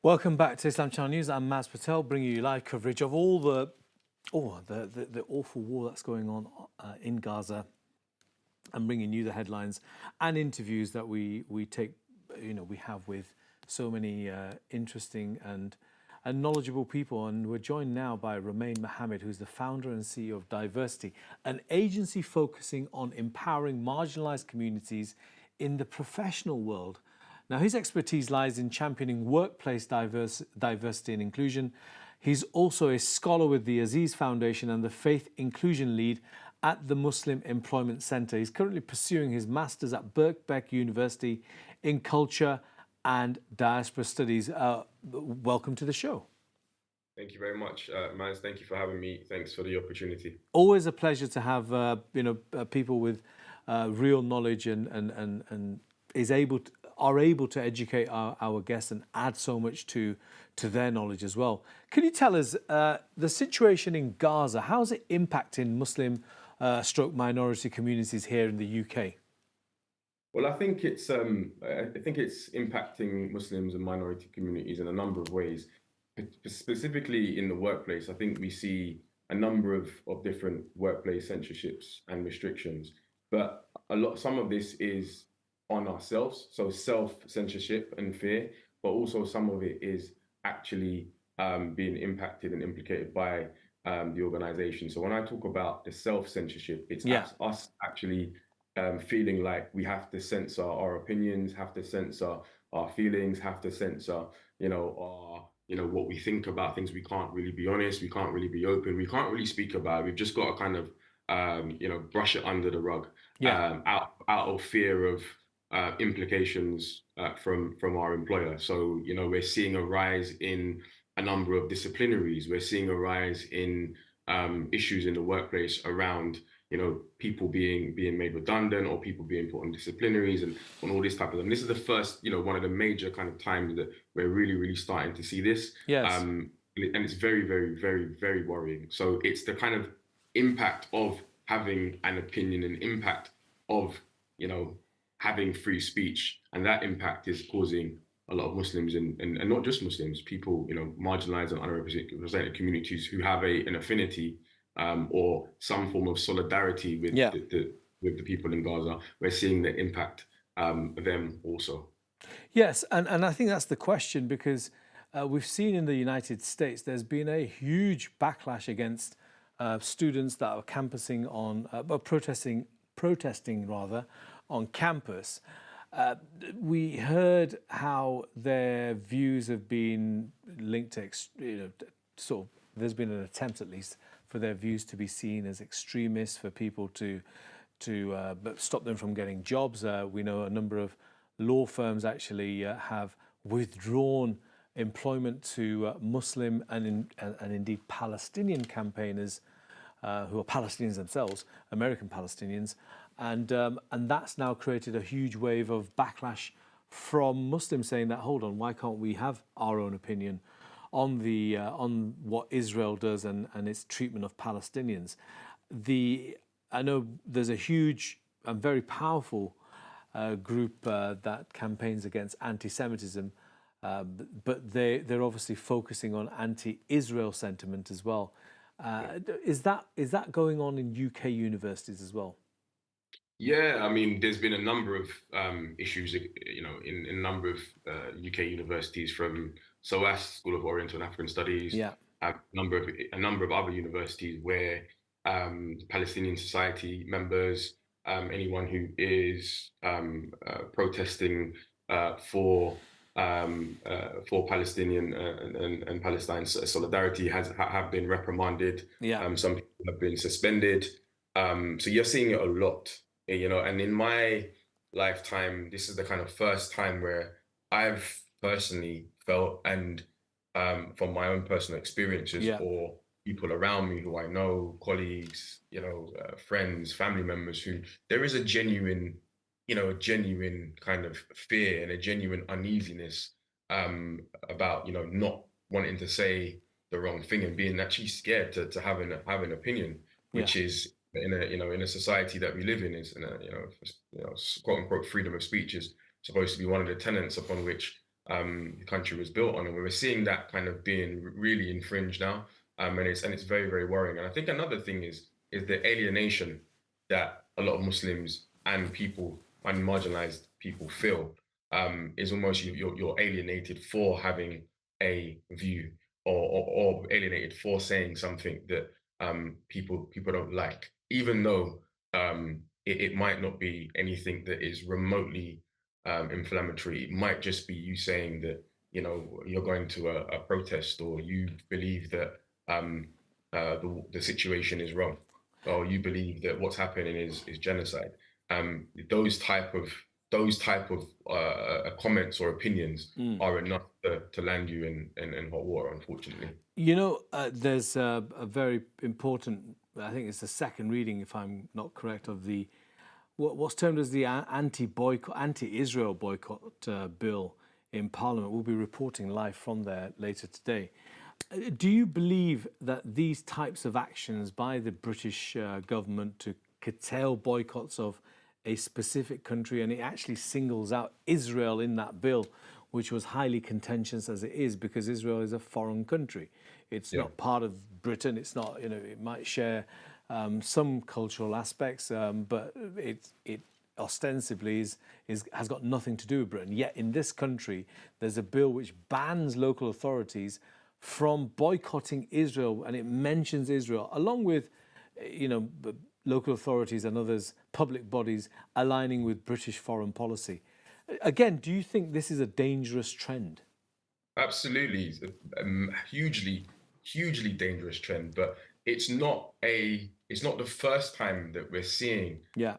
Welcome back to Islam Channel News. I'm Maz Patel, bringing you live coverage of all the awful war that's going on in Gaza, and bringing you the headlines and interviews that we have with so many interesting and knowledgeable people. And we're joined now by Romain Muhammad, who's the founder and CEO of Diversity, an agency focusing on empowering marginalized communities in the professional world. Now, his expertise lies in championing workplace diversity and inclusion. He's also a scholar with the Aziz Foundation and the Faith Inclusion Lead at the Muslim Employment Center. He's currently pursuing his master's at Birkbeck University in Culture and Diaspora Studies. Welcome to the show. Thank you very much, Maz. Thank you for having me. Thanks for the opportunity. Always a pleasure to have people with real knowledge and are able to educate our guests and add so much to their knowledge as well. Can you tell us the situation in Gaza? How is it impacting Muslim minority communities here in the UK? Well, I think it's impacting Muslims and minority communities in a number of ways. Specifically in the workplace, I think we see a number of different workplace censorships and restrictions, but some of this is on ourselves, so self-censorship and fear, but also some of it is actually being impacted and implicated by the organization. So when I talk about the self-censorship, it's us actually feeling like we have to censor our opinions, have to censor our feelings, have to censor, what we think about things. We can't really be honest, we can't really be open, we can't really speak about it. We've just got to kind of, brush it under the rug, out of fear of implications from our employer. So, we're seeing a rise in a number of disciplinaries. We're seeing a rise in issues in the workplace around, people being made redundant or people being put on disciplinaries and on all this type of thing. This is the first, one of the major kind of times that we're really, really starting to see this. Yes. And it's very, very, very, very worrying. So it's the kind of impact of having an opinion and impact of, having free speech, and that impact is causing a lot of Muslims and not just Muslims, people, marginalized and underrepresented communities who have an affinity or some form of solidarity with the people in Gaza. We're seeing the impact of them also. Yes, and I think that's the question, because we've seen in the United States there's been a huge backlash against students that are campusing on, protesting rather, on campus. We heard how their views have been linked to, there's been an attempt at least for their views to be seen as extremists, for people to stop them from getting jobs. We know a number of law firms actually have withdrawn employment to Muslim and indeed Palestinian campaigners who are Palestinians themselves, American Palestinians. And that's now created a huge wave of backlash from Muslims saying that, hold on, why can't we have our own opinion on what Israel does and its treatment of Palestinians? I know there's a huge and very powerful group that campaigns against anti-Semitism, but they're obviously focusing on anti-Israel sentiment as well. Is that going on in UK universities as well? Yeah, I mean, there's been a number of issues, in a number of UK universities, from SOAS, School of Oriental and African Studies, a number of other universities where Palestinian Society members, anyone who is protesting for Palestinian and Palestine solidarity have been reprimanded. Some people have been suspended. So you're seeing it a lot. And in my lifetime, this is the kind of first time where I've personally felt, and from my own personal experiences or people around me who I know, colleagues, friends, family members, who there is a genuine kind of fear and a genuine uneasiness about, not wanting to say the wrong thing and being actually scared to have an opinion, which is in a society that we live in, is quote unquote freedom of speech is supposed to be one of the tenets upon which the country was built on, and we're seeing that kind of being really infringed now, and it's very, very worrying. And I think another thing is the alienation that a lot of Muslims and people and marginalized people feel, is almost you're alienated for having a view, or alienated for saying something that people don't like, even though it might not be anything that is remotely inflammatory. It might just be you saying that, you know, you're going to a protest, or you believe that the situation is wrong, or you believe that what's happening is genocide. Those type of comments or opinions are enough to land you in hot water, unfortunately. You know, there's a very important, I think it's the second reading, if I'm not correct, of the what's termed as the anti-Israel boycott bill in Parliament. We'll be reporting live from there later today. Do you believe that these types of actions by the British government to curtail boycotts of a specific country, and it actually singles out Israel in that bill, which was highly contentious as it is, because Israel is a foreign country. It's not part of Britain. It's not, you know, it might share some cultural aspects, but it ostensibly has got nothing to do with Britain. Yet in this country, there's a bill which bans local authorities from boycotting Israel, and it mentions Israel, along with, you know, local authorities and others, public bodies, aligning with British foreign policy. Again, do you think this is a dangerous trend? Absolutely, hugely dangerous trend. But it's not the first time that we're seeing Yeah.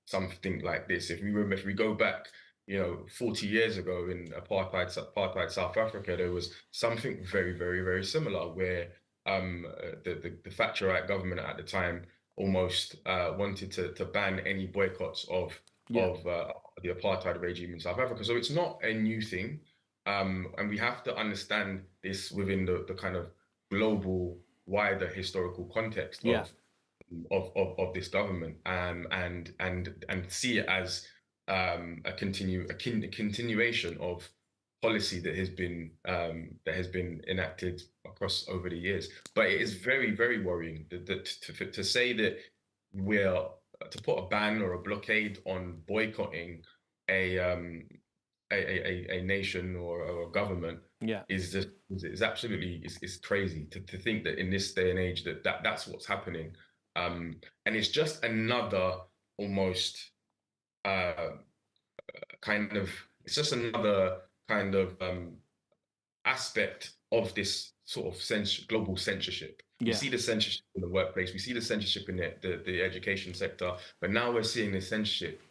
something like this. If we go back, you know, 40 years ago in apartheid South Africa, there was something very, very, very similar, where the Thatcherite government at the time almost wanted to ban any boycotts of the apartheid regime in South Africa. So it's not a new thing, and we have to understand this within the kind of global, wider historical context of this government, and see it as a continuation of policy that has been enacted across over the years. But it is very, very worrying that to say that we're to put a ban or a blockade on boycotting a nation or a government is absolutely is crazy to think that in this day and age that's what's happening, and it's just another almost kind of it's just another kind of aspect of this sort of global censorship. We see the censorship in the workplace, we see the censorship in the education sector, but now we're seeing the censorship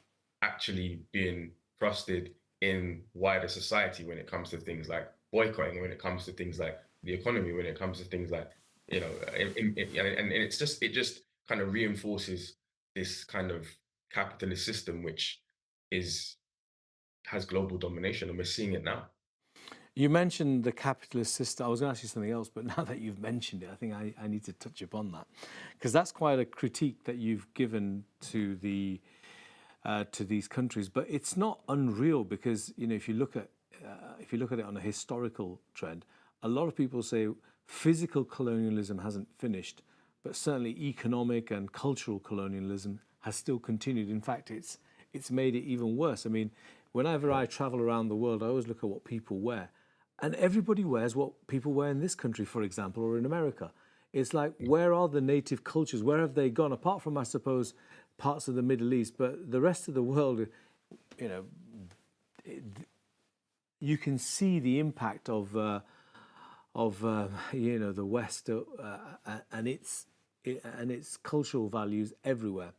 actually being thrusted in wider society when it comes to things like boycotting, when it comes to things like the economy, when it comes to things like, you know, and it just kind of reinforces this kind of capitalist system which has global domination, and we're seeing it now. You mentioned the capitalist system. I was going to ask you something else, but now that you've mentioned it, I think I need to touch upon that, because that's quite a critique that you've given to these countries. But it's not unreal, because, you know, if you look at it on a historical trend, a lot of people say physical colonialism hasn't finished, but certainly economic and cultural colonialism has still continued. In fact, it's made it even worse. I mean, whenever I travel around the world, I always look at what people wear. And everybody wears what people wear in this country, for example, or in America. It's like, where are the native cultures? Where have they gone? Apart from, I suppose, parts of the Middle East, but the rest of the world, you know, you can see the impact of you know, the West and its cultural values everywhere.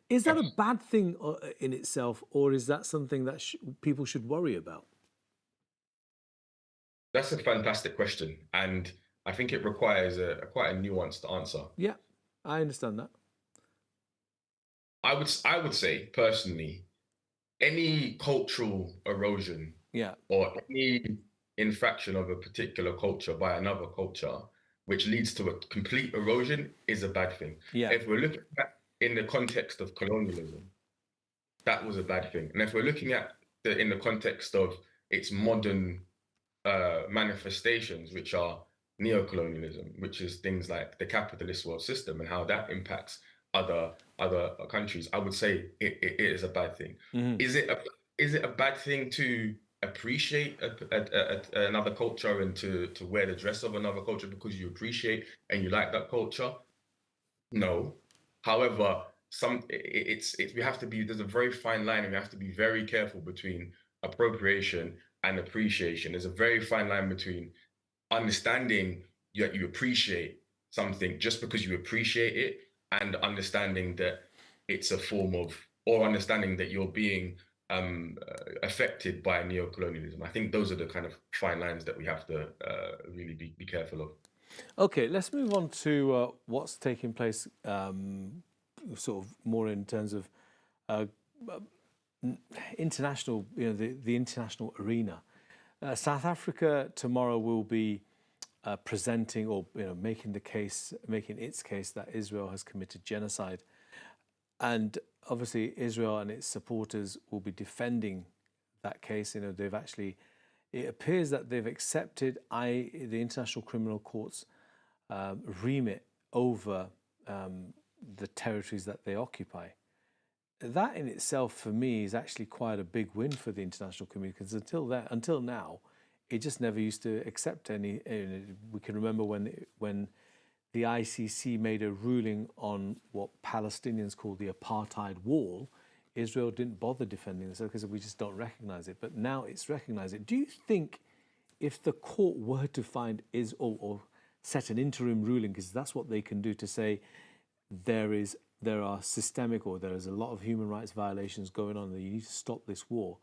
Is that a bad thing in itself, or is that something that people should worry about? That's a fantastic question, and I think it requires quite a nuanced answer. Yeah, I understand that. I would say personally, any cultural erosion, or any infraction of a particular culture by another culture, which leads to a complete erosion, is a bad thing. If we're looking at in the context of colonialism, that was a bad thing. And if we're looking at in the context of its modern manifestations, which are neocolonialism, which is things like the capitalist world system and how that impacts other countries, I would say it is a bad thing. Mhm. Is it a bad thing to appreciate another culture and to wear the dress of another culture because you appreciate and you like that culture? No. However, it's we have to be there's a very fine line and we have to be very careful between appropriation and appreciation. There's a very fine line between understanding that you appreciate something just because you appreciate it and understanding that it's a form of or understanding that you're being affected by neocolonialism. I think those are the kind of fine lines that we have to really be careful of. Okay, let's move on to what's taking place, sort of more in terms of uh, international, the international arena. South Africa tomorrow will be presenting or making its case that Israel has committed genocide, and obviously Israel and its supporters will be defending that case. They've actually, it appears that they've accepted the International Criminal Court's remit over the territories that they occupy. That in itself, for me, is actually quite a big win for the international community, because until now, it just never used to accept any. We can remember when the ICC made a ruling on what Palestinians call the apartheid wall. Israel didn't bother defending this because we just don't recognize it. But now it's recognized it. Do you think if the court were to find or set an interim ruling, because that's what they can do, to say there are systemic or there is a lot of human rights violations going on, that you need to stop this war,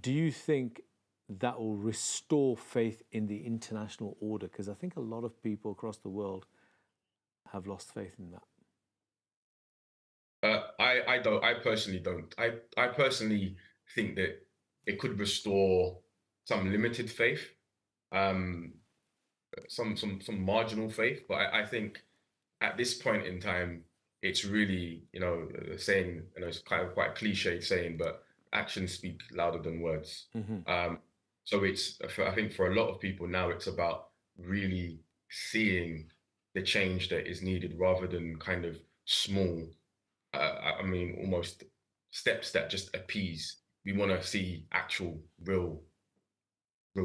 do you think that will restore faith in the international order? Because I think a lot of people across the world have lost faith in that. I don't. I personally don't. I personally think that it could restore some limited faith, um, some marginal faith. But I think at this point in time, it's really saying it's kind of quite a cliched saying, but actions speak louder than words. So I think for a lot of people now, it's about really seeing the change that is needed rather than kind of small I mean, almost steps that just appease. We want to see actual, real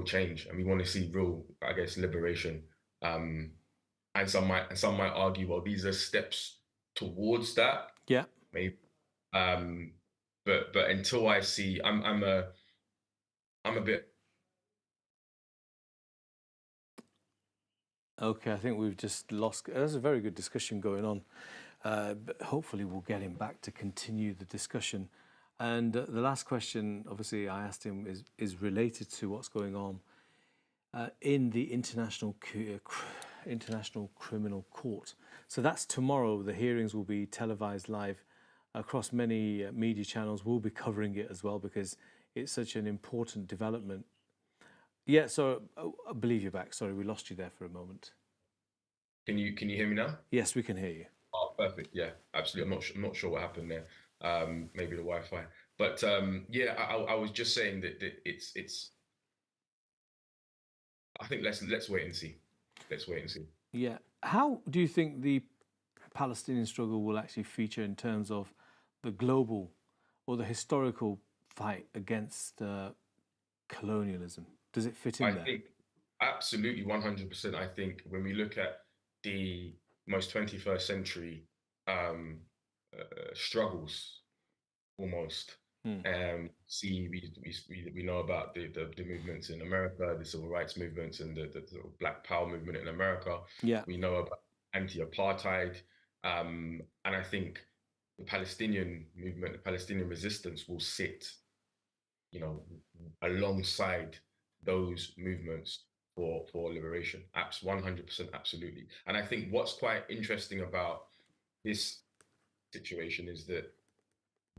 change, and we want to see real, I guess, liberation. Um, and some might argue, well, these are steps towards that, Yeah. maybe. Um, but until I see, I'm a bit. Okay, I think we've just lost. There's a very good discussion going on, but hopefully we'll get him back to continue the discussion. And the last question, obviously, I asked him is related to what's going on in the International Criminal Court. So that's tomorrow. The hearings will be televised live across many media channels. We'll be covering it as well because it's such an important development. Yeah, so I believe you're back. Sorry, we lost you there for a moment. Can you hear me now? Yes, we can hear you. Oh, perfect. Yeah, absolutely. I'm not sure what happened there. Maybe the Wi-Fi. But yeah, I was just saying that it's. I think let's wait and see. Let's wait and see. Yeah. How do you think the Palestinian struggle will actually feature in terms of the global or the historical fight against colonialism? Does it fit in I there? think absolutely 100%. I think when we look at the most 21st century struggles, almost. See, we know about the movements in America, the civil rights movements, and the sort of Black Power movement in America. Yeah. We know about anti-apartheid, and I think the Palestinian movement, the Palestinian resistance, will sit, alongside those movements for liberation. 100%, absolutely. And I think what's quite interesting about this situation is that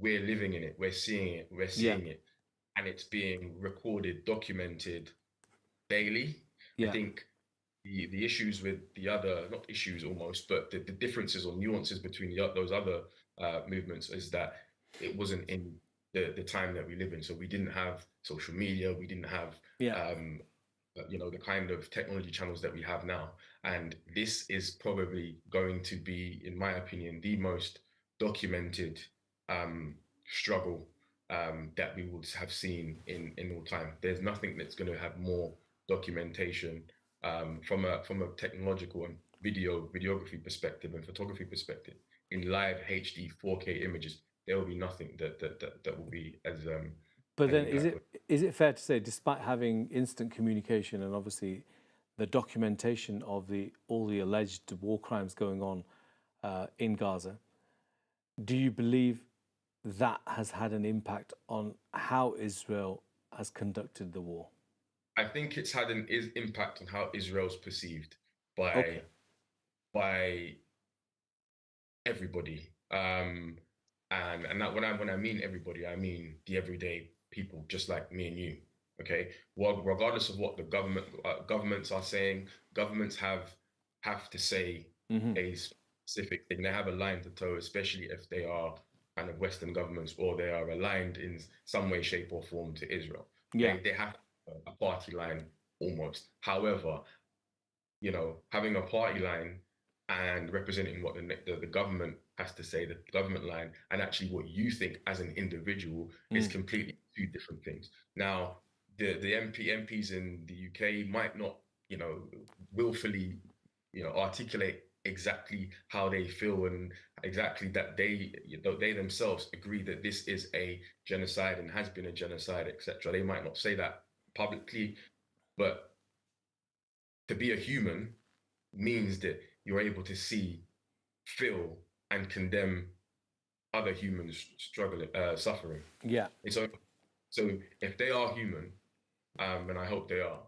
we're living in it, we're seeing it, and it's being recorded, documented daily. I Yeah. think the issues with the other, not issues almost, but the differences or nuances between those other movements is that it wasn't in the time that we live in. So we didn't have social media, we didn't have Yeah. the kind of technology channels that we have now. And this is probably going to be, in my opinion, the most documented struggle that we would have seen in all time. There's nothing that's going to have more documentation from a technological and videography perspective and photography perspective in live HD 4K images. There will be nothing that will be But as then impactful. is it fair to say, despite having instant communication and obviously the documentation of all the alleged war crimes going on in Gaza, do you believe that has had an impact on how Israel has conducted the war? I think it's had an impact on how Israel's perceived by Okay. by everybody. And that when I mean everybody, I mean the everyday people, just like me and you. Okay. Well, regardless of what the governments are saying, governments have to say Hmm. a specific thing. They have a line to toe, especially if they are kind of Western governments or they are aligned in some way, shape, or form to Israel. Yeah. They have a party line almost. However, having a party line and representing what the government has to say, the government line, and actually what you think as an individual is Mm. completely two different things. Now, the MPs in the UK might not, willfully, articulate exactly how they feel and exactly that they themselves agree that this is a genocide and has been a genocide, etc. They might not say that publicly, but to be a human means that you're able to see, feel, and condemn other humans struggling, suffering. Yeah. And so if they are human, and I hope they are,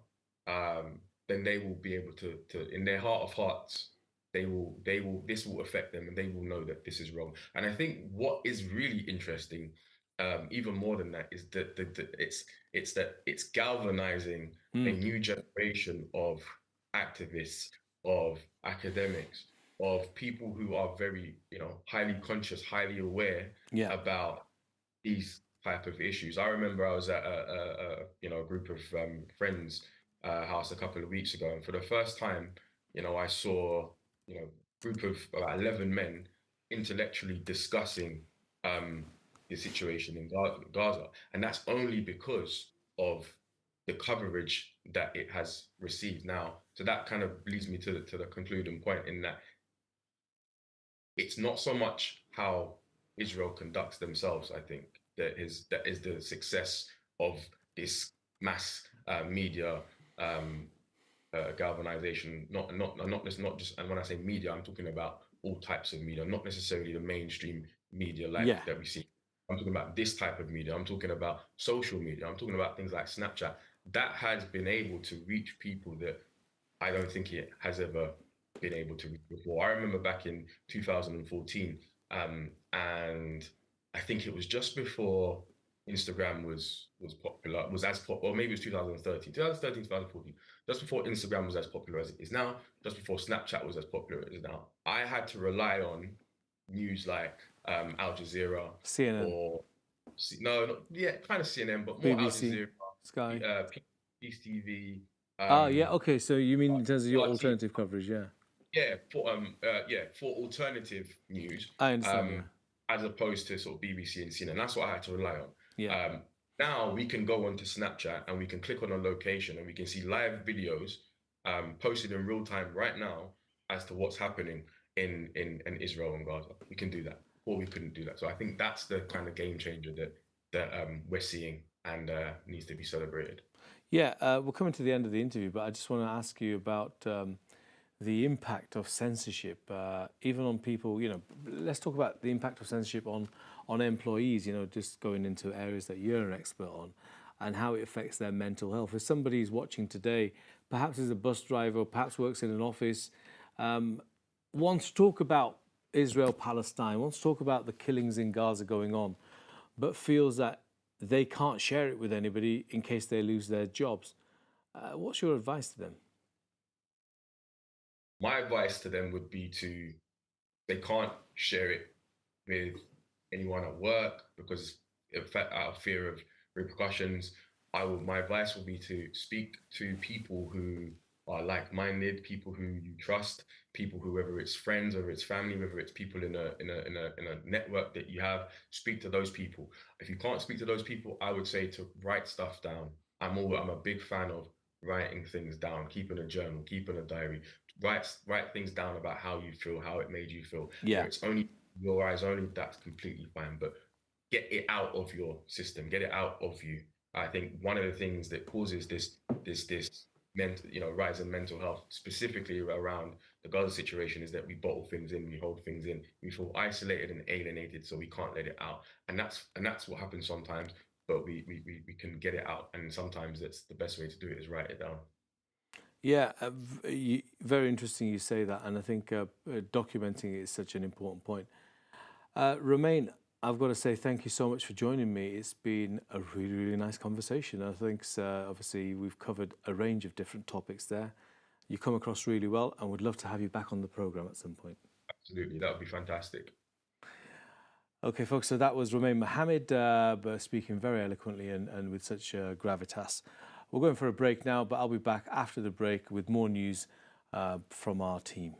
then they will be able to in their heart of hearts, this will affect them, and they will know that this is wrong. And I think what is really interesting, even more than that, is that it's galvanizing a Mm. new generation of activists, of academics, of people who are very, highly conscious, highly aware Yeah. about these type of issues. I remember I was at a group of friends house a couple of weeks ago, and for the first time, I saw group of about 11 men intellectually discussing um, the situation in Gaza, and that's only because of the coverage that it has received now. So that kind of leads me to the concluding point in that it's not so much how Israel conducts themselves. I think that is the success of this mass media galvanization. Not just. And when I say media, I'm talking about all types of media, not necessarily the mainstream media Yeah. like that we see. I'm talking about this type of media. I'm talking about social media. I'm talking about things like Snapchat. That has been able to reach people that I don't think it has ever been able to reach before. I remember back in 2014, and I think it was just before Instagram was popular, was as popular, or maybe it was 2013, 2014, just before Instagram was as popular as it is now, just before Snapchat was as popular as it is now. I had to rely on news like Al Jazeera CNN, or no, yeah, kind of CNN, but more Al BBC, Jazeera, Sky. Peace TV, Ah, yeah. Okay. So you mean in terms of your RT, alternative coverage? Yeah. for alternative news, I understand. Yeah. as opposed to sort of BBC and CNN. That's what I had to rely on. Yeah. Now we can go onto Snapchat and we can click on a location and we can see live videos posted in real time right now as to what's happening in Israel and Gaza. We can do that, or we couldn't do that. So I think that's the kind of game changer that we're seeing and needs to be celebrated. Yeah. We're coming to the end of the interview, but I just want to ask you about the impact of censorship, even on people. Let's talk about the impact of censorship on employees. Just going into areas that you're an expert on, and how it affects their mental health. If somebody is watching today, perhaps is a bus driver, perhaps works in an office, wants to talk about Israel, Palestine, wants to talk about the killings in Gaza going on, but feels that they can't share it with anybody in case they lose their jobs. What's your advice to them? My advice to them would be they can't share it with anyone at work because out of fear of repercussions. my advice will be to speak to people who are like-minded, people who you trust, people who, whether it's friends, whether it's family, whether it's people in a network that you have, speak to those people. If you can't speak to those people, I would say to write stuff down. I'm a big fan of writing things down, keeping a journal, keeping a diary. Write things down about how you feel, how it made you feel. Yeah. Where it's only your eyes only, that's completely fine. But get it out of your system, get it out of you. I think one of the things that causes this mental, rise in mental health, specifically around the Gaza situation, is that we bottle things in, we hold things in, we feel isolated and alienated, so we can't let it out, and that's what happens sometimes. But we can get it out, and sometimes that's the best way to do it is write it down. Yeah, very interesting you say that, and I think documenting it is such an important point. Romain, I've got to say thank you so much for joining me. It's been a really, really nice conversation. I think obviously we've covered a range of different topics there. You come across really well, and would love to have you back on the programme at some point. Absolutely, that would be fantastic. Okay, folks, so that was Romain Muhammad speaking very eloquently and with such gravitas. We're going for a break now, but I'll be back after the break with more news from our team.